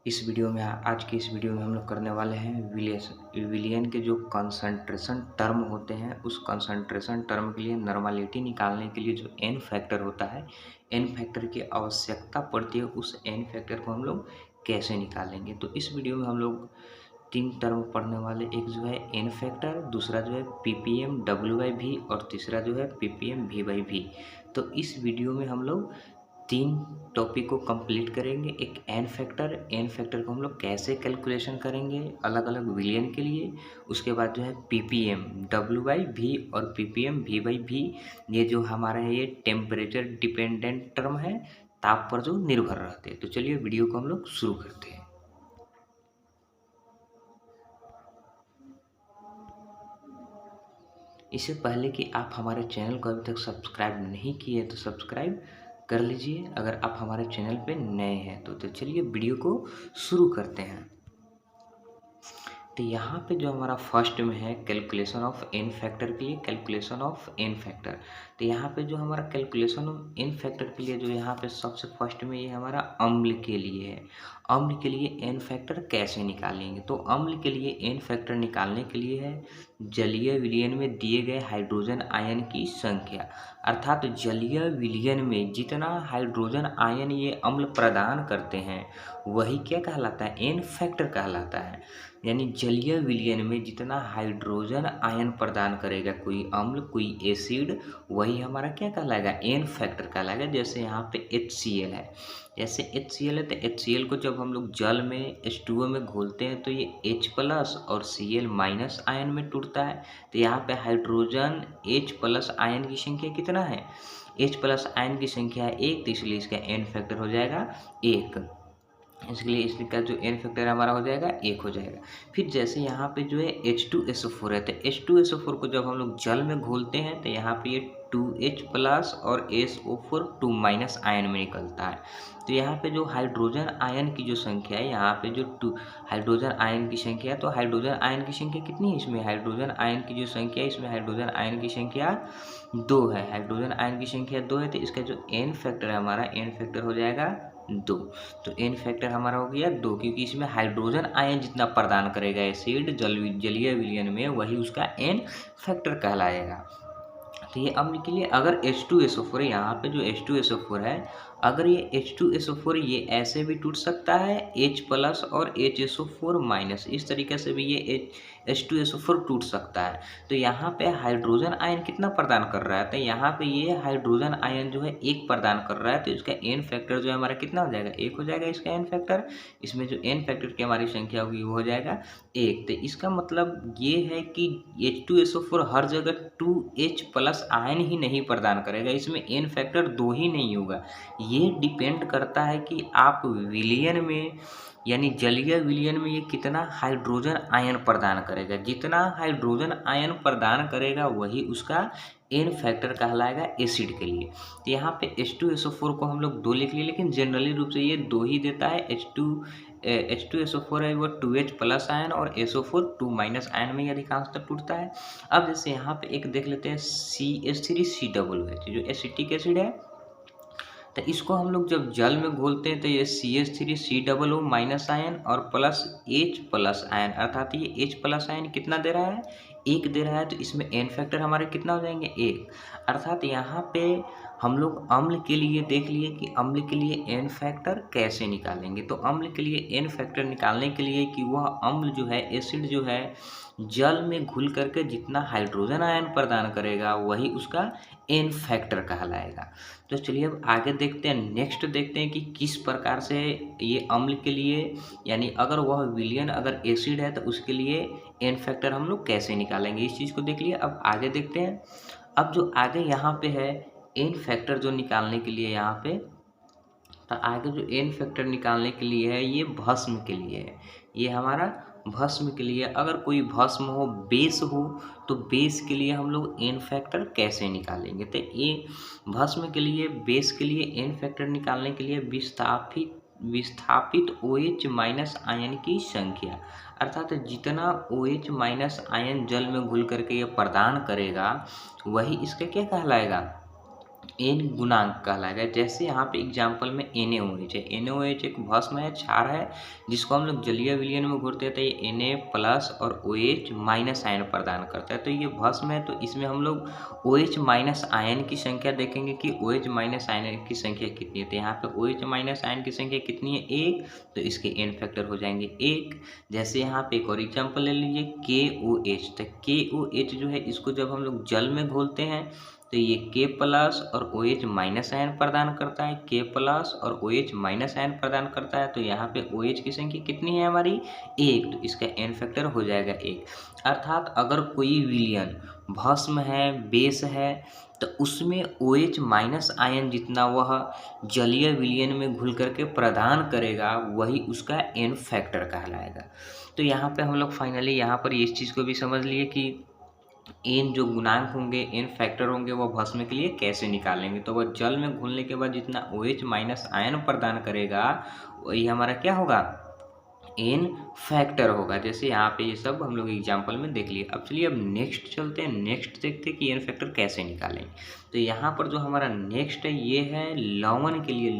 इस वीडियो में आज की इस वीडियो में हम लोग करने वाले हैं विलियन के जो कंसंट्रेशन टर्म होते हैं उस कंसंट्रेशन टर्म के लिए नॉर्मलिटी निकालने के लिए जो एन फैक्टर होता है, एन फैक्टर की आवश्यकता पड़ती है। उस एन फैक्टर को हम लोग कैसे निकालेंगे, तो इस वीडियो में हम लोग तीन टर्म पढ़ने वाले। एक जो है एन फैक्टर, दूसरा जो है पीपीएम डब्ल्यू बाई वी और तीसरा जो है पीपीएम वी बाई वी। तो इस वीडियो में हम लोग तीन टॉपिक को कंप्लीट करेंगे। एक एन फैक्टर को हम लोग कैसे कैलकुलेशन करेंगे अलग अलग विलियन के लिए। उसके बाद जो है पीपीएम डब्ल्यू बाई वी और पीपीएम वी बाई वी, ये जो हमारा है ये टेम्परेचर डिपेंडेंट टर्म है, ताप पर जो निर्भर रहते हैं। तो चलिए वीडियो को हम लोग शुरू करते हैं। इससे पहले कि आप हमारे चैनल को अभी तक सब्सक्राइब नहीं किए तो सब्सक्राइब कर लीजिए अगर आप हमारे चैनल पे नए हैं तो चलिए वीडियो को शुरू करते हैं। तो यहाँ पे जो हमारा फर्स्ट में है कैलकुलेशन ऑफ एन फैक्टर के लिए, कैलकुलेशन ऑफ एन फैक्टर। तो यहाँ पे जो हमारा कैलकुलेशन ऑफ एन फैक्टर के लिए जो यहाँ पे सबसे फर्स्ट में ये हमारा अम्ल के लिए है। अम्ल के लिए एन फैक्टर कैसे निकालेंगे, तो अम्ल के लिए एन फैक्टर निकालने के लिए है जलीय विलयन में दिए गए हाइड्रोजन आयन की संख्या, अर्थात जलीय विलयन में जितना हाइड्रोजन आयन ये अम्ल प्रदान करते हैं वही क्या कहलाता है, एन फैक्टर कहलाता है। यानी जलीय विलयन में जितना हाइड्रोजन आयन प्रदान करेगा कोई अम्ल कोई एसिड, वही हमारा क्या कहलाएगा, एन फैक्टर कहलाएगा। जैसे यहाँ पे HCl है, जैसे HCl है तो HCl को जब हम लोग जल में H2O में घोलते हैं तो ये H प्लस और Cl माइनस आयन में टूटता है। तो यहाँ पे हाइड्रोजन H प्लस आयन की संख्या कितना है, H प्लस आयन की संख्या है 1, तो इसलिए इसका एन फैक्टर हो जाएगा 1। इसलिए इसका जो एन फैक्टर हमारा हो जाएगा 1 हो जाएगा। फिर जैसे यहाँ पे जो है H2SO4 है, तो H2SO4 को जब हम लोग जल में घोलते हैं तो यहाँ पे ये 2H प्लस और SO4 2 माइनस आयन में निकलता है। तो यहाँ पे जो हाइड्रोजन आयन की जो संख्या है, यहाँ पे जो हाइड्रोजन आयन की संख्या है, तो हाइड्रोजन आयन की संख्या कितनी है इसमें, हाइड्रोजन आयन की जो संख्या है इसमें हाइड्रोजन आयन की संख्या 2 है। हाइड्रोजन आयन की संख्या 2 है तो इसका जो एन फैक्टर है हमारा, एन फैक्टर हो जाएगा 2। तो एन फैक्टर हमारा हो गया 2, क्योंकि इसमें हाइड्रोजन आयन जितना प्रदान करेगा एसिड जलीय विलयन में वही उसका एन फैक्टर कहलाएगा। तो ये अम्ल के लिए अगर H2SO4 है, यहाँ पे जो H2SO4 है, अगर ये H2SO4 ये ऐसे भी टूट सकता है H प्लस और HSO4 माइनस, इस तरीके से भी ये H2SO4 टूट सकता है। तो यहाँ पे हाइड्रोजन आयन कितना प्रदान कर रहा है, तो यहाँ पे ये हाइड्रोजन आयन जो है 1 प्रदान कर रहा है, तो इसका एन फैक्टर जो है हमारा कितना हो जाएगा, 1 हो जाएगा इसका एन फैक्टर। इसमें जो एन फैक्टर की हमारी संख्या होगी वो हो जाएगा 1। तो इसका मतलब ये है कि H2SO4 हर जगह 2H प्लस आयन ही नहीं प्रदान करेगा, इसमें एन फैक्टर 2 ही नहीं होगा। ये डिपेंड करता है कि आप विलयन में यानी जलीय विलयन में ये कितना हाइड्रोजन आयन प्रदान करेगा। जितना हाइड्रोजन आयन प्रदान करेगा वही उसका एन फैक्टर कहलाएगा एसिड के लिए। तो यहाँ पे H2SO4 को हम लोग 2 लिख लिए, लेकिन जनरली रूप से ये 2 ही देता है। H2SO4 है वो 2H प्लस आयन और SO4 2 माइनस आयन में अधिकांशतः टूटता है। अब जैसे यहाँ पे एक देख लेते हैं CH3COOH जो एसिटिक एसिड है, तो इसको हम लोग जब जल में घोलते हैं तो ये CH3COO माइनस आयन और प्लस H प्लस आयन, अर्थात ये H प्लस आयन कितना दे रहा है, 1 दे रहा है। तो इसमें एन फैक्टर हमारे कितना हो जाएंगे, 1। अर्थात यहाँ पे हम लोग अम्ल के लिए देख लिए कि अम्ल के लिए एन फैक्टर कैसे निकालेंगे। तो अम्ल के लिए एन फैक्टर निकालने के लिए कि वह अम्ल जो है, एसिड जो है, जल में घुल करके जितना हाइड्रोजन आयन प्रदान करेगा वही उसका एन फैक्टर कहलाएगा। तो चलिए अब आगे देखते हैं, नेक्स्ट देखते हैं कि किस प्रकार से ये अम्ल के लिए यानी अगर वह विलयन अगर एसिड है तो उसके लिए एन फैक्टर हम लोग कैसे निकालेंगे, इस चीज़ को देख लिए। अब आगे देखते हैं। अब जो आगे यहाँ पे है एन फैक्टर जो निकालने के लिए, यहाँ पे तो आगे जो एन फैक्टर निकालने के लिए है ये भस्म के लिए है। ये हमारा भस्म के लिए, अगर कोई भस्म हो, बेस हो, तो बेस के लिए हम लोग एन फैक्टर कैसे निकालेंगे। तो ये भस्म के लिए, बेस के लिए एन फैक्टर निकालने के लिए विस्थापित OH माइनस आयन की संख्या, अर्थात जितना OH माइनस आयन जल में घुल करके ये प्रदान करेगा वही इसका क्या कहलाएगा, एन गुणांक कहलाएगा। जैसे यहाँ पे एग्जाम्पल में NaOH है। NaOH एक भस्म है, क्षार है, जिसको हम लोग जलीय विलयन में घोरते हैं तो ये Na प्लस और OH माइनस आयन प्रदान करता है। तो ये भस्म है, तो इसमें हम लोग OH माइनस आयन की संख्या देखेंगे कि OH माइनस आयन की संख्या कितनी है। तो यहाँ पे OH माइनस आयन की संख्या कितनी है, 1, तो इसके n फैक्टर हो जाएंगे 1। जैसे यहाँ पे एक और एग्जाम्पल ले लीजिए KOH। तो KOH जो है, इसको जब हम लोग जल में घोलते हैं तो ये K प्लस और OH माइनस आयन प्रदान करता है, K प्लस और OH माइनस आयन प्रदान करता है। तो यहाँ पे OH की संख्या कितनी है हमारी, 1, तो इसका n फैक्टर हो जाएगा 1। अर्थात अगर कोई विलयन भस्म है, बेस है, तो उसमें OH माइनस आयन जितना वह जलीय विलयन में घुल करके प्रदान करेगा, वही उसका n फैक्टर कहलाएगा। तो यहाँ पे हम लोग फाइनली यहाँ पर इस चीज़ को भी समझ लिए कि एन जो गुणांक होंगे, एन फैक्टर होंगे, वो भस्म के लिए कैसे निकालेंगे। तो वह जल में घुलने के बाद जितना OH माइनस आयन प्रदान करेगा, वही हमारा क्या होगा, एन फैक्टर होगा। जैसे यहाँ पे ये सब हम लोग एग्जाम्पल में देख लिए। अब चलिए अब नेक्स्ट चलते हैं, नेक्स्ट देखते हैं कि एन फैक्टर कैसे निकालेंगे। तो यहाँ पर जो हमारा नेक्स्ट है, ये है लवण के लिए।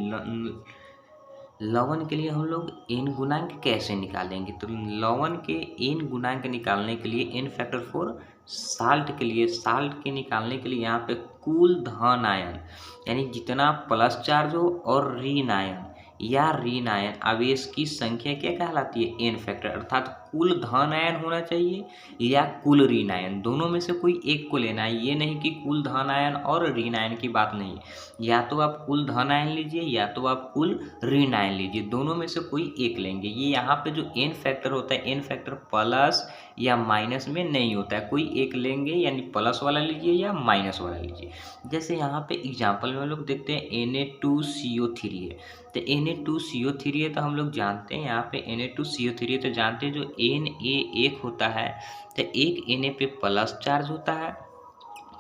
लवण के लिए हम लोग एन गुणांक कैसे निकालेंगे। तो लवण के एन गुणांक निकालने के लिए एन फैक्टर फॉर साल्ट के लिए, साल्ट के निकालने के लिए यहाँ पे कुल धन आयन, यानी जितना प्लस चार्ज हो और ऋण आयन या ऋण आयन आवेश की संख्या क्या कहलाती है, एन फैक्टर। अर्थात कुल धन आयन होना चाहिए या कुल ऋण आयन, दोनों में से कोई एक को लेना है। ये नहीं कि कुल धन आयन और ऋण आयन की बात नहीं, या तो आप कुल धन आयन लीजिए या तो आप कुल ऋण आयन लीजिए, दोनों में से कोई एक लेंगे। ये यहाँ पे जो एन फैक्टर होता है, एन फैक्टर प्लस या माइनस में नहीं होता है, कोई एक लेंगे, यानी प्लस वाला लीजिए या माइनस वाला लीजिए। जैसे यहाँ पे एग्जाम्पल में हम लोग देखते हैं Na2CO3 है। तो Na2CO3 है, तो हम लोग जानते हैं यहाँ पे Na2CO3 है, तो जानते हैं जो Na एक होता है, तो एक Na पे प्लस चार्ज होता है।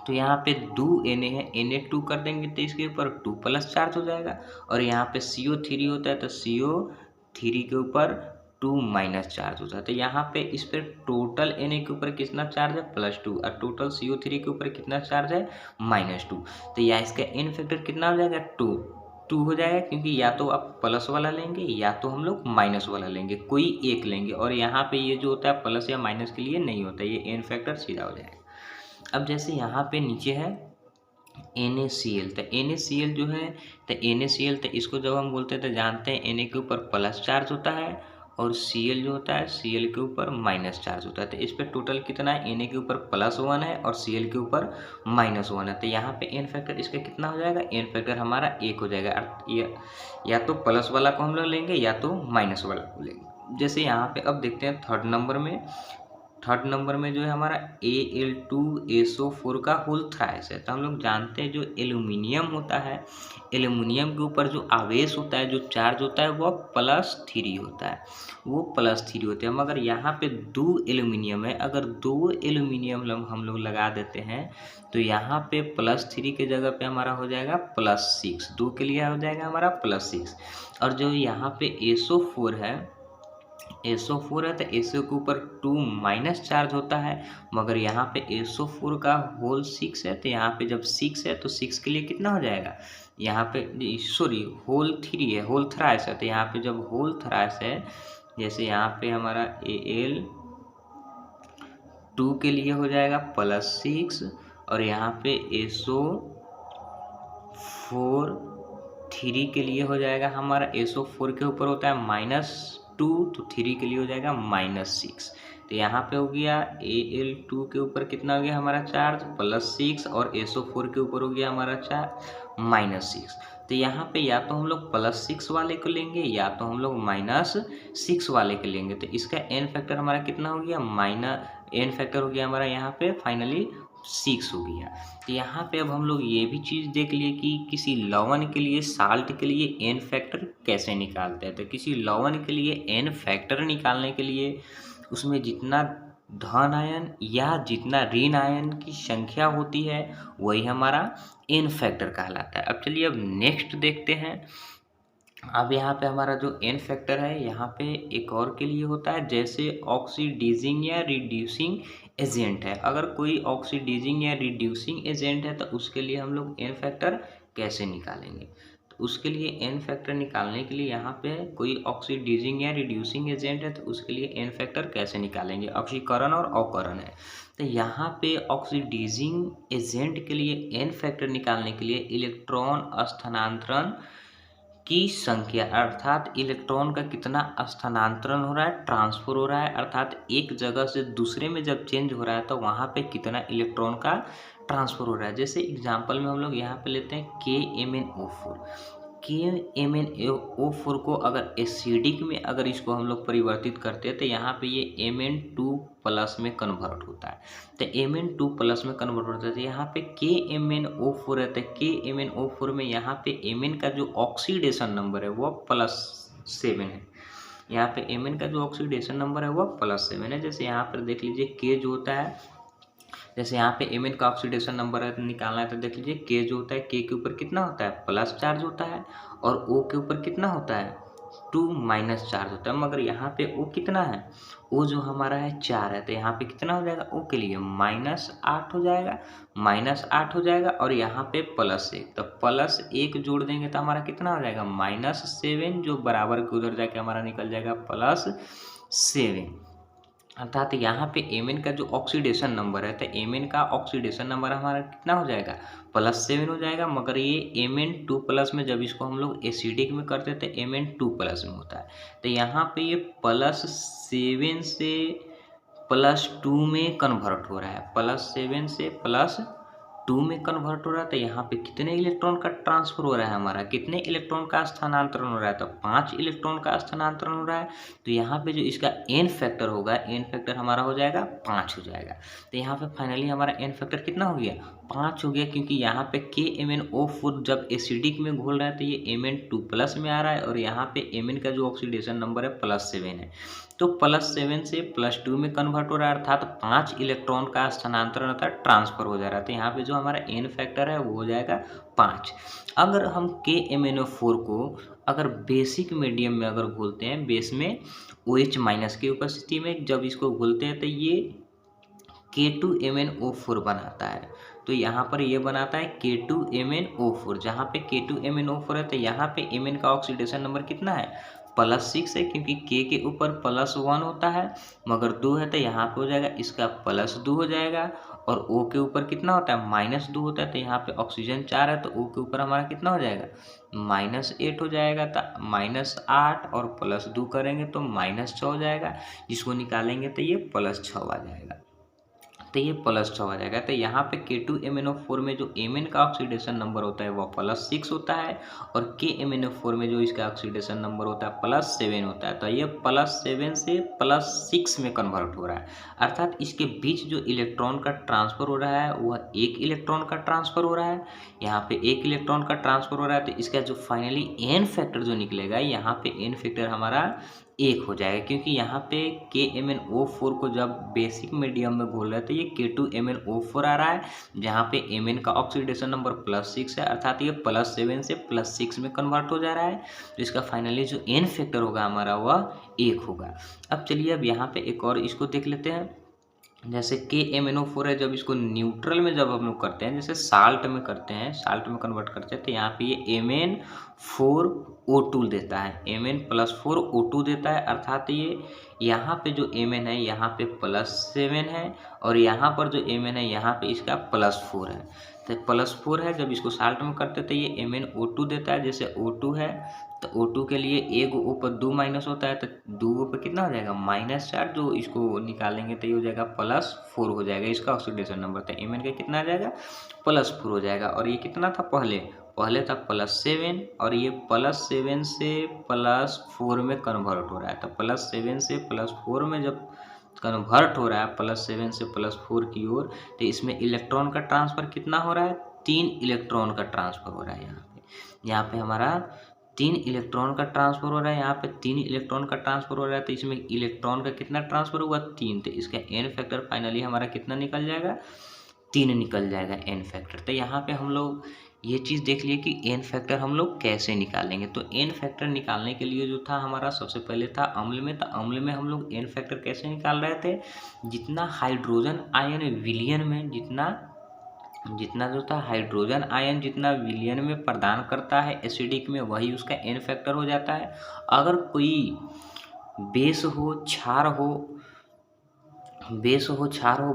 तो यहाँ पे 2 Na है, Na2 कर देंगे तो इसके ऊपर 2 प्लस चार्ज हो जाएगा। और यहाँ पे CO3 होता है, तो CO3 के ऊपर 2 माइनस चार्ज होता है। तो यहाँ पे इस पर टोटल Na के ऊपर कितना चार्ज है, +2, और टोटल CO3 के ऊपर कितना चार्ज है, -2। तो यहाँ इसका n फैक्टर कितना हो जाएगा, 2 हो जाएगा, क्योंकि या तो आप प्लस वाला लेंगे या तो हम लोग माइनस वाला लेंगे, कोई एक लेंगे। और यहाँ पे ये जो होता है प्लस या माइनस के लिए नहीं होता, ये n फैक्टर सीधा हो जाएगा। अब जैसे यहाँ पे नीचे है NaCl, तो NaCl जो है, तो NaCl, तो इसको जब हम बोलते हैं तो जानते हैं Na के ऊपर प्लस चार्ज होता है और Cl जो होता है, Cl के ऊपर माइनस चार्ज होता है। तो इस पर टोटल कितना है, Na के ऊपर +1 है और Cl के ऊपर -1 है। तो यहाँ पे n फैक्टर इसका कितना हो जाएगा, n फैक्टर हमारा 1 हो जाएगा। या तो प्लस वाला को हम लोग लेंगे या तो माइनस वाला को लेंगे। जैसे यहाँ पे अब देखते हैं थर्ड नंबर में जो है हमारा Al2SO4 का होल थ्राइस है। तो हम लोग जानते हैं जो एल्यूमिनियम होता है, एल्यूमिनियम के ऊपर जो आवेश होता है, जो चार्ज होता है, वो +3 होता है, वो +3 होते हैं। मगर यहाँ पे 2 एल्यूमिनियम है, अगर 2 एल्यूमिनियम हम लोग लगा देते हैं तो यहाँ पे +3 के जगह पे हमारा हो जाएगा +6, 2 के लिए हो जाएगा हमारा +6। और जो यहाँ पे SO4 है, SO4 है, तो SO के ऊपर 2 माइनस चार्ज होता है, मगर यहाँ पे SO4 का होल 6 है, तो यहाँ पे जब 6 है तो 6 के लिए कितना हो जाएगा, यहाँ पे सॉरी होल 3 है, होल थ्राइस है। तो यहाँ पे जब होल थ्राइस है, जैसे यहाँ पे हमारा Al2 के लिए हो जाएगा +6 और यहाँ पे SO4 3 के लिए हो जाएगा हमारा, SO4 के ऊपर होता है -2, तो 3 के लिए हो जाएगा -6। तो यहाँ पे हो गया Al2 के ऊपर कितना हो गया हमारा चार्ज, +6, और SO4 के ऊपर हो गया हमारा चार्ज -6। तो यहाँ पे या तो हम लोग +6 वाले को लेंगे या तो हम लोग -6 वाले को लेंगे। तो इसका n फैक्टर हमारा कितना हो गया, n फैक्टर हो गया हमारा यहाँ पे फाइनली 6 हो गया। तो यहाँ पे अब हम लोग ये भी चीज़ देख लिए कि किसी लवण के लिए, साल्ट के लिए n फैक्टर कैसे निकालते हैं। तो किसी लवण के लिए n फैक्टर निकालने के लिए उसमें जितना धन आयन या जितना ऋण आयन की संख्या होती है, वही हमारा n फैक्टर कहलाता है। अब चलिए अब नेक्स्ट देखते हैं। अब यहाँ पे हमारा जो n फैक्टर है, यहाँ पे एक और के लिए होता है, जैसे ऑक्सीडाइजिंग या रिड्यूसिंग एजेंट है। अगर कोई ऑक्सीडाइजिंग या रिड्यूसिंग एजेंट है तो उसके लिए हम लोग n फैक्टर कैसे निकालेंगे। तो उसके लिए एन फैक्टर निकालने के लिए यहाँ पे कोई ऑक्सीडाइजिंग या रिड्यूसिंग एजेंट है तो उसके लिए एन फैक्टर कैसे निकालेंगे। ऑक्सीकरण और अवकरण है, तो यहाँ पे ऑक्सीडाइजिंग एजेंट के लिए एन फैक्टर निकालने के लिए इलेक्ट्रॉन स्थानांतरण की संख्या अर्थात इलेक्ट्रॉन का कितना स्थानांतरण हो रहा है, ट्रांसफर हो रहा है, अर्थात एक जगह से दूसरे में जब चेंज हो रहा है तो वहाँ पे कितना इलेक्ट्रॉन का ट्रांसफर हो रहा है। जैसे एग्जांपल में हम लोग यहाँ पे लेते हैं KMnO4। KMnO4 को अगर एसिडिक में अगर इसको हम लोग परिवर्तित करते हैं तो यहाँ पे ये Mn2 प्लस में कन्वर्ट होता है। तो Mn2 प्लस में कन्वर्ट होता है तो यहाँ पे KMnO4 है तो KMnO4 में यहाँ पे Mn का जो ऑक्सीडेशन नंबर है वो +7 है। यहाँ पे Mn का जो ऑक्सीडेशन नंबर है वो +7 है। जैसे यहाँ पर देख लीजिए K जो होता है, जैसे यहाँ पे Mn का ऑक्सीडेशन नंबर है निकालना है तो देख लीजिए K जो होता है K के ऊपर कितना होता है प्लस चार्ज होता है और O के ऊपर कितना होता है 2 माइनस चार्ज होता है। मगर यहाँ पे O कितना है, O जो हमारा है 4 है तो यहाँ पे कितना हो जाएगा O के लिए -8 हो जाएगा, -8 हो जाएगा और यहाँ पे +1 तो +1 जोड़ देंगे तो हमारा कितना हो जाएगा -7 जो बराबर के उधर जाके हमारा निकल जाएगा +7। अर्थात यहाँ पे Mn का जो ऑक्सीडेशन नंबर है तो Mn का ऑक्सीडेशन नंबर हमारा कितना हो जाएगा +7 हो जाएगा। मगर ये Mn2 प्लस में जब इसको हम लोग एसिडिक में करते हैं तो Mn2 प्लस में होता है। तो यहाँ पे ये +7 से +2 में कन्वर्ट हो रहा है, +7 से +2 में कन्वर्ट हो रहा है। तो यहाँ पे कितने इलेक्ट्रॉन का ट्रांसफर हो रहा है हमारा, कितने इलेक्ट्रॉन का स्थानांतरण हो रहा है तो 5 इलेक्ट्रॉन का स्थानांतरण हो रहा है। तो यहाँ पे जो इसका एन फैक्टर होगा, एन फैक्टर हमारा हो जाएगा 5 हो जाएगा। तो यहाँ पे फाइनली हमारा एन फैक्टर कितना हो गया 5 हो गया, क्योंकि यहाँ पे KMnO4 जब एसिडिक में घोल रहा है तो ये Mn2 प्लस में आ रहा है और यहाँ पे Mn का जो ऑक्सीडेशन नंबर है +7 है तो +7 से +2 में कन्वर्ट हो रहा है, अर्थात 5 इलेक्ट्रॉन का स्थानांतरण अर्थात ट्रांसफर हो जा रहा है। तो यहाँ पे जो हमारा एन फैक्टर है वो हो जाएगा 5। अगर हम KMnO4 को अगर बेसिक मीडियम में अगर घोलते हैं, बेस में OH माइनस की उपस्थिति में जब इसको घोलते हैं तो ये K2MnO4 बनाता है। तो यहाँ पर ये बनाता है K2MnO4, जहाँ पे K2MnO4 है तो यहाँ पे Mn का ऑक्सीडेशन नंबर कितना है +6 है, क्योंकि K के ऊपर +1 होता है मगर 2 है तो यहाँ पे हो जाएगा इसका +2 हो जाएगा और O के ऊपर कितना होता है -2 होता है तो यहाँ पे ऑक्सीजन 4 है तो O के ऊपर हमारा कितना हो जाएगा -8 हो जाएगा। तो -8 और +2 करेंगे तो -6 हो जाएगा, जिसको निकालेंगे तो ये +6 आ जाएगा। तो ये +6 आ जाएगा। तो यहाँ पे K2MnO4 में जो Mn का ऑक्सीडेशन नंबर होता है वो +6 होता है और KMnO4 में जो इसका ऑक्सीडेशन नंबर होता है +7 होता है। तो ये +7 से +6 में कन्वर्ट हो रहा है, अर्थात इसके बीच जो इलेक्ट्रॉन का ट्रांसफर हो रहा है वह 1 इलेक्ट्रॉन का ट्रांसफर हो रहा है। यहाँ पे 1 इलेक्ट्रॉन का ट्रांसफर हो रहा है तो इसका जो फाइनली एन फैक्टर जो निकलेगा, यहाँ पे एन फैक्टर हमारा 1 हो जाएगा, क्योंकि यहाँ पे KMnO4 को जब बेसिक मीडियम में घोल रहे हैं तो ये K2MnO4 आ रहा है, जहाँ पे Mn का ऑक्सीडेशन नंबर +6 है, अर्थात ये +7 से +6 में कन्वर्ट हो जा रहा है। तो इसका फाइनली जो एन फैक्टर होगा हमारा वह 1 होगा। अब चलिए अब यहाँ पे एक और इसको देख लेते हैं। जैसे KMnO4 है, जब इसको न्यूट्रल में जब हम लोग करते हैं, जैसे साल्ट में करते हैं, साल्ट में कन्वर्ट करते हैं तो यहाँ पे ये Mn4O2 देता है, Mn+4O2 देता है, अर्थात ये यहाँ पे जो Mn है यहाँ पे +7 है और यहाँ पर जो Mn है यहाँ पे इसका +4 है। तो +4 है, जब इसको साल्ट में करते तो ये MnO2 देता है। जैसे O2 है तो O2 के लिए एक ऊपर 2 माइनस होता है तो 2 ऊपर कितना हो जाएगा -4, जो इसको निकालेंगे तो ये हो जाएगा +4 हो जाएगा इसका ऑक्सीडेशन नंबर। तो Mn का कितना आ जाएगा +4 हो जाएगा और ये कितना था पहले था +7 और ये +7 से +4 में कन्वर्ट हो रहा है। तो +7 से +4 में जब कन्वर्ट हो रहा है, +7 से +4 की ओर, तो इसमें इलेक्ट्रॉन का ट्रांसफ़र कितना हो रहा है 3 इलेक्ट्रॉन का ट्रांसफ़र हो रहा है। यहाँ पे हमारा 3 इलेक्ट्रॉन का ट्रांसफ़र हो रहा है, यहाँ पे 3 इलेक्ट्रॉन का ट्रांसफ़र हो रहा है। तो इसमें इलेक्ट्रॉन का कितना ट्रांसफ़र हुआ 3, तो इसका एन फैक्टर फाइनली हमारा कितना निकल जाएगा 3 निकल जाएगा एन फैक्टर। तो यहाँ पे हम लोग ये चीज़ देख लिए कि एन फैक्टर हम लोग कैसे निकालेंगे। तो एन फैक्टर निकालने के लिए जो था हमारा सबसे पहले था अम्ल में। तो अम्ल में हम लोग एन फैक्टर कैसे निकाल रहे थे, जितना हाइड्रोजन आयन विलयन में जितना जितना जो था हाइड्रोजन आयन जितना विलयन में प्रदान करता है एसिडिक में, वही उसका एन फैक्टर हो जाता है। अगर कोई बेस हो, क्षार हो,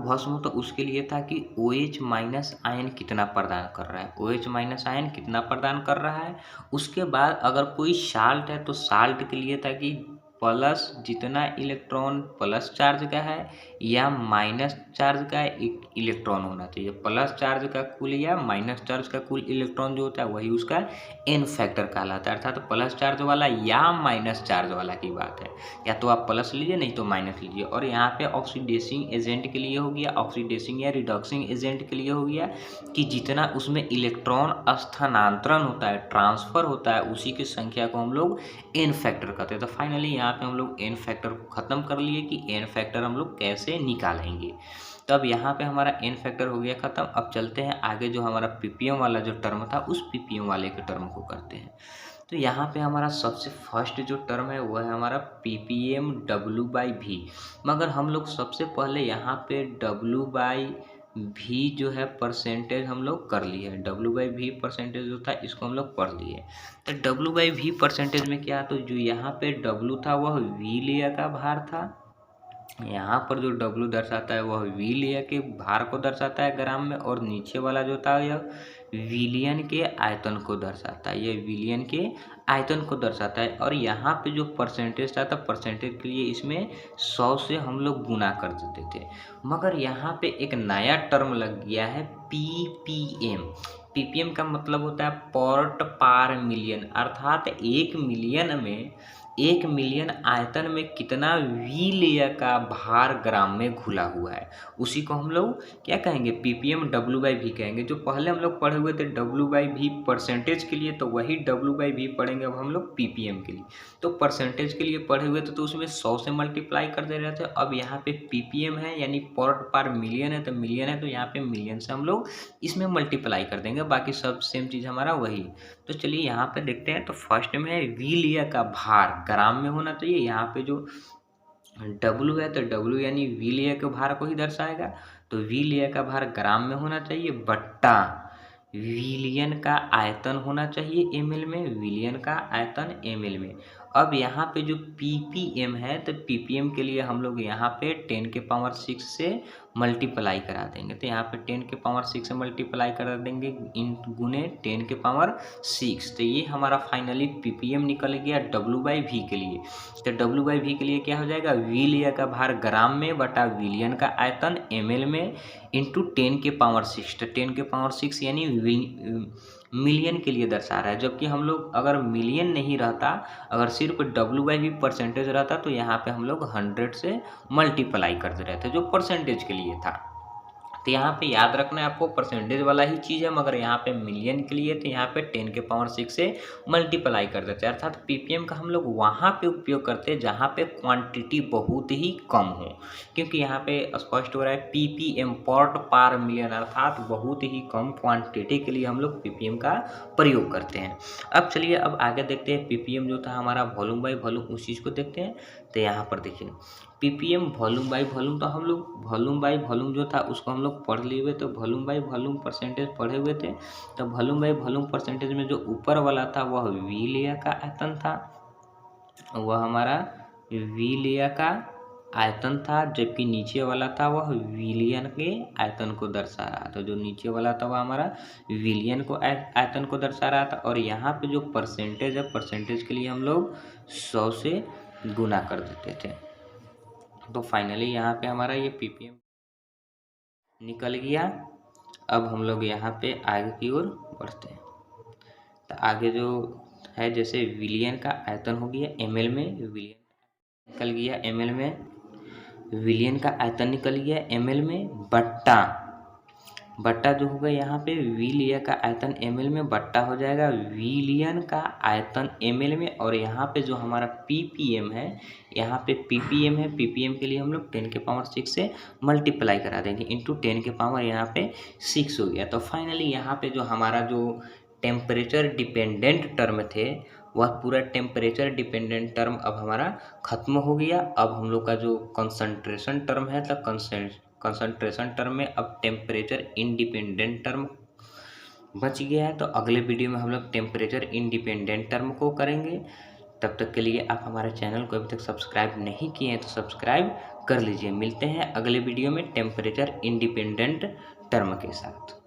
भस्म हो, तो उसके लिए था कि OH माइनस आयन कितना प्रदान कर रहा है, OH माइनस आयन कितना प्रदान कर रहा है। उसके बाद अगर कोई साल्ट है तो साल्ट के लिए था कि प्लस जितना इलेक्ट्रॉन प्लस चार्ज का है या माइनस चार्ज का इलेक्ट्रॉन होना चाहिए। प्लस चार्ज का कुल या माइनस चार्ज का कुल इलेक्ट्रॉन जो होता है वही उसका एन फैक्टर कहलाता है। अर्थात प्लस चार्ज वाला या माइनस चार्ज वाला की बात है, या तो आप प्लस लीजिए नहीं तो माइनस लीजिए। और यहाँ पे ऑक्सीडेसिंग एजेंट के लिए हो गया, ऑक्सीडेसिंग या रिडक्सिंग एजेंट के लिए हो गया कि जितना उसमें इलेक्ट्रॉन स्थानांतरण होता है, ट्रांसफर होता है, उसी की संख्या को हम लोग एन फैक्टर कहते हैं। तो फाइनली यहाँ पे हम लोग एन फैक्टर को ख़त्म कर लिए कि एन फैक्टर हम लोग कैसे निकालेंगे। तो अब यहाँ पे हमारा एन फैक्टर हो गया ख़त्म। अब चलते हैं आगे, जो हमारा पीपीएम वाला जो टर्म था उस पीपीएम वाले के टर्म को करते हैं। तो यहाँ पे हमारा सबसे फर्स्ट जो टर्म है वो है हमारा ppm W/V। मगर हम लोग सबसे पहले यहाँ पे W/V जो है परसेंटेज हम लोग कर लिए हैं। W/V परसेंटेज जो था इसको हम लोग पढ़ लिए। तो W/V परसेंटेज में क्या, तो जो यहाँ पे W था वह V लेयर का भार था। यहाँ पर जो W दर्शाता है वह V लेयर के भार को दर्शाता है ग्राम में, और नीचे वाला जो था यह विलियन के आयतन को दर्शाता है, यह विलियन के आयतन को दर्शाता है। और यहाँ पे जो परसेंटेज था, परसेंटेज के लिए इसमें 100 से हम लोग गुना कर देते थे। मगर यहाँ पे एक नया टर्म लग गया है ppm। ppm का मतलब होता है पार्ट पर मिलियन, अर्थात 1 मिलियन आयतन में कितना वी लेयर का भार ग्राम में घुला हुआ है, उसी को हम लोग क्या कहेंगे, ppm W/V कहेंगे। जो पहले हम लोग पढ़े हुए थे W/V परसेंटेज के लिए, तो वही W/V पढ़ेंगे अब हम लोग ppm के लिए। तो परसेंटेज के लिए पढ़े हुए थे तो उसमें 100 से मल्टीप्लाई कर दे रहे थे। अब यहाँ पे ppm है यानी पार्ट पर मिलियन है, तो मिलियन है तो यहाँ पे मिलियन से हम लोग इसमें मल्टीप्लाई कर देंगे, बाकी सब सेम चीज़ हमारा वही। तो चलिए यहाँ पे देखते हैं। तो फर्स्ट में है वी लेयर का भार ग्राम में होना चाहिए। यहाँ पे जो W है तो W यानी वी लेयर के भार को ही दर्शाएगा, तो वी लेयर का भार ग्राम में होना चाहिए, बट्टा विलियन का आयतन होना चाहिए ml में, विलियन का आयतन ml में। अब यहाँ पे जो ppm है तो ppm के लिए हम लोग यहाँ पे 10 के पावर 6 से मल्टीप्लाई करा देंगे। तो यहाँ पे 10 के पावर 6 से मल्टीप्लाई करा देंगे इन गुने 10 के पावर 6। तो ये हमारा फाइनली ppm निकल गया W/V के लिए। तो W/V के लिए क्या हो जाएगा, वी लेयर का भार ग्राम में बटा विलियन का आयतन ml में इंटू 10 के पावर 6। तो 10 के पावर 6 यानी मिलियन के लिए दर्शा रहा है। जबकि हम लोग अगर मिलियन नहीं रहता, अगर सिर्फ W/V परसेंटेज रहता तो यहाँ पे हम लोग 100 से मल्टीप्लाई कर दे रहे थे, जो परसेंटेज के लिए था। तो यहाँ पे याद रखना है आपको, परसेंटेज वाला ही चीज़ है, मगर यहाँ पे मिलियन के लिए तो यहाँ पे 10 के पावर 6 से मल्टीप्लाई कर देते हैं। अर्थात ppm का हम लोग वहाँ पे उपयोग करते हैं जहाँ पे क्वांटिटी बहुत ही कम हो, क्योंकि यहाँ पे स्पष्ट हो रहा है ppm पार्ट पर मिलियन, अर्थात बहुत ही कम क्वांटिटी के लिए हम लोग ppm का प्रयोग करते हैं। अब चलिए अब आगे देखते हैं ppm जो था हमारा वॉल्यूम बाई वॉल्यूम, उस चीज़ को देखते हैं। तो यहाँ पर देखिए ppm वॉल्यूम बाई वॉल्यूम, तो हम लोग वॉल्यूम बाई वॉल्यूम जो था उसको हम लोग पढ़ लिए हुए। तो वॉल्यूम बाई वॉल्यूम परसेंटेज पढ़े हुए थे। तो वॉल्यूम बाई वॉल्यूम परसेंटेज में जो ऊपर वाला था वह वी लेयर का आयतन था, वह हमारा वी लेयर का आयतन था, जबकि नीचे वाला था वह विलियन के आयतन को दर्शा रहा था। जो नीचे वाला था वह हमारा विलियन को आयतन को दर्शा रहा था। और यहाँ पे जो परसेंटेज है, परसेंटेज के लिए हम लोग 100 से गुना कर देते थे। तो फाइनली यहाँ पे हमारा ये ppm निकल गया। अब हम लोग यहाँ पे आगे की ओर बढ़ते हैं। तो आगे जो है, जैसे विलियन का आयतन हो गया ml में, विलियन निकल गया ml में, विलियन का आयतन निकल गया ml में, बट्टा जो होगा यहाँ पे वी लेयर का आयतन ml में बट्टा हो जाएगा विलियन का आयतन ml में। और यहाँ पे जो हमारा ppm है, यहाँ पे ppm है, ppm के लिए हम लोग 10 के पावर 6 से मल्टीप्लाई करा देंगे इंटू 10 के पावर यहाँ पे 6 हो गया। तो फाइनली यहाँ पे जो हमारा जो टेम्परेचर डिपेंडेंट टर्म थे, वह पूरा टेम्परेचर डिपेंडेंट टर्म अब हमारा खत्म हो गया। अब हम लोग का जो कंसंट्रेशन टर्म है, तो कंसंट्रेशन टर्म में अब टेम्परेचर इंडिपेंडेंट टर्म बच गया है। तो अगले वीडियो में हम लोग टेम्परेचर इंडिपेंडेंट टर्म को करेंगे। तब तक के लिए आप हमारे चैनल को अभी तक सब्सक्राइब नहीं किए हैं तो सब्सक्राइब कर लीजिए। मिलते हैं अगले वीडियो में टेम्परेचर इंडिपेंडेंट टर्म के साथ।